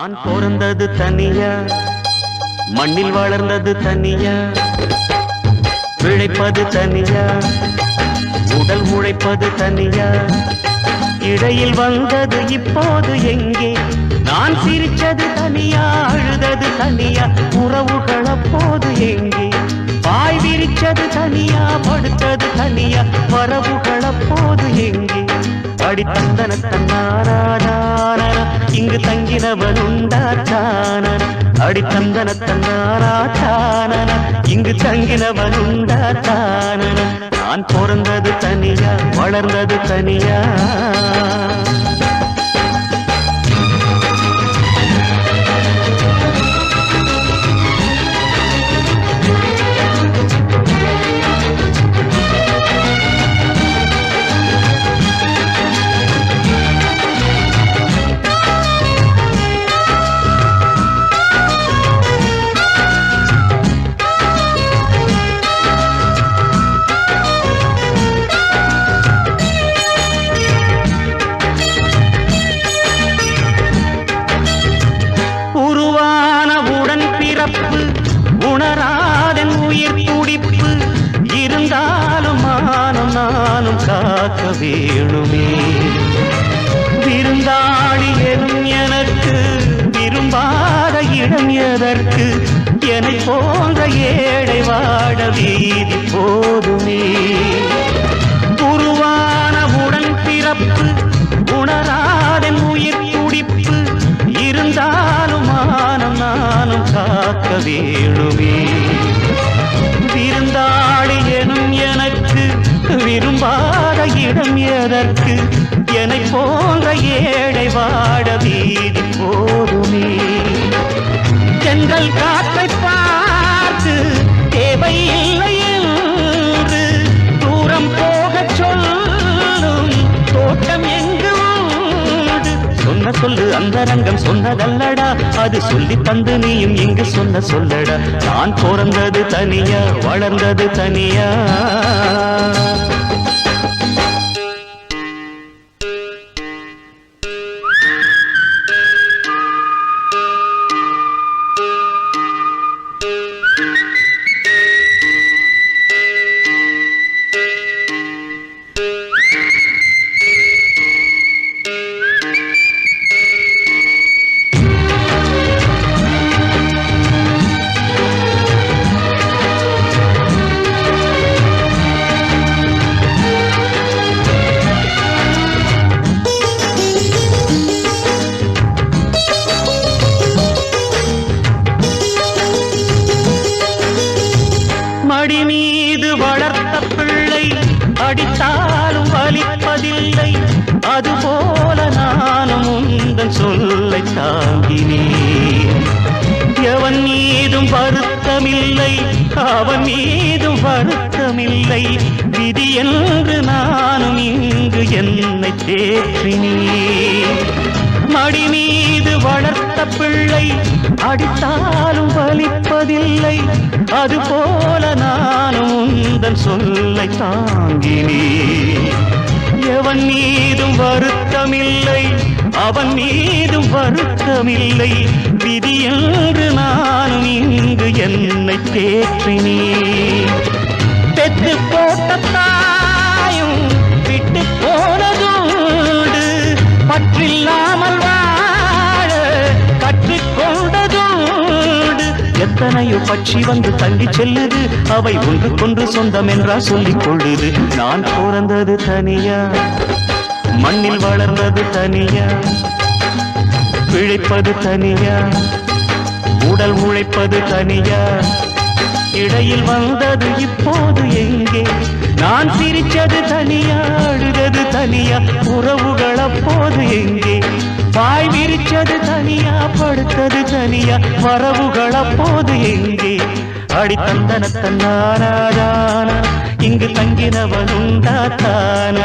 நான் பிறந்தது தனியா, மண்ணில் வளர்ந்தது தனியா, பிழைப்பது தனியா, உடல் உழைப்பது தனியா, இடையில் வந்தது இப்போது எங்கே? நான் சிரிச்சது தனியா, அழுதது தனியா, உறவுகள் அப்போது எங்கே? பாய் விரிச்சது தனியா, படுத்தது தனியா, வரவுகள் அப்போது எங்கே? அடி தந்தன தன்னாரான இங்கு தங்கினவன் உண்டாத்தான, அடி தந்தன தன்னாரான இங்கு தங்கினவன் உண்டாத்தான. நான் பிறந்தது தனியா, வளர்ந்தது தனியா. உணராதன் உயிர் துடிப்பு இருந்தாலும் மானம் நானும் காக்க வேணுமே. விருந்தாளி எனும் எனக்கு விரும்பாத இடம் எதற்கு? என்னை போன்ற ஏழை வாழ வீதி போதுமே. உருவான உடன் பிறப்பு உணராதன் உயிர் துடிப்பு இருந்தாலும் மானம் நானும் காக்க வேணுமே. விருந்தாளி எனும் எனக்கு விரும்பாத இடம் எதற்கு? என்னை போன்ற ஏழை வாட வீதி போதுமே. தென்றல் காற்றை பார்த்து தேவையில்லை என்று தூரம் போகச் சொல்லும் தோட்டம் எங்கு சொன்ன சொல்லு அந்தரங்கம் சொன்னதல்லடா, அது சொல்லி தந்து நீயும் இங்கு சொன்ன சொல்லடா. நான் பிறந்தது தனியா, வளர்ந்தது தனியா. மடி மீது வளர்த்த பிள்ளை அடித்தாலும் வலிப்பதில்லை, அதுபோல நானும் உந்தன் சொல்லை தாங்கினேன். எவன் மீதும் வருத்தமில்லை, அவன் மீதும் வருத்தமில்லை, விதி என்று நானும் இங்கு என்னை தேற்றினேன். மடி மீது வளர்த்த பிள்ளை அடித்தாலும் வலிப்பதில்லை, அதுபோல நானும் உந்தன் சொல்லை தாங்கினேன். எவன் மீதும் வருத்தமில்லை, அவன் மீதும் வருத்தமில்லை, விதி என்று நானும் இங்கு என்னை தேற்றினேன். பெற்று போட்ட தாயும் விட்டு போனதோடு பற்றில்லாமல் வாழ கற்றுக்கொண்டதோடு எத்தனையோ பட்சி வந்து தள்ளி செல்லுது, அவை ஒன்றுக்கொன்று சொந்தம் என்றா சொல்லிக் கொள்ளுது. நான் பிறந்தது தனியா, மண்ணில் வளர்ந்தது தனியா, பிழைப்பது தனியா, உடல் உழைப்பது தனியா, இடையில் வந்தது இப்போது எங்கே? நான் சிரிச்சது தனியா, அழுதது தனியா, உறவுகள் அப்போது எங்கே? பாய் விரிச்சது தனியா, படுத்தது தனியா, வரவுகள் அப்போது எங்கே? அடி தந்தன தன்னாரான இங்கு தங்கினவன் உண்டாத்தான,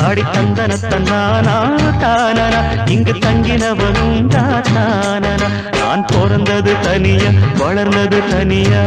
அடி தந்தன தன்னான இங்கு தங்கினவன் உண்டாத்தான. நான் பிறந்தது தனியா, வளர்ந்தது தனியா.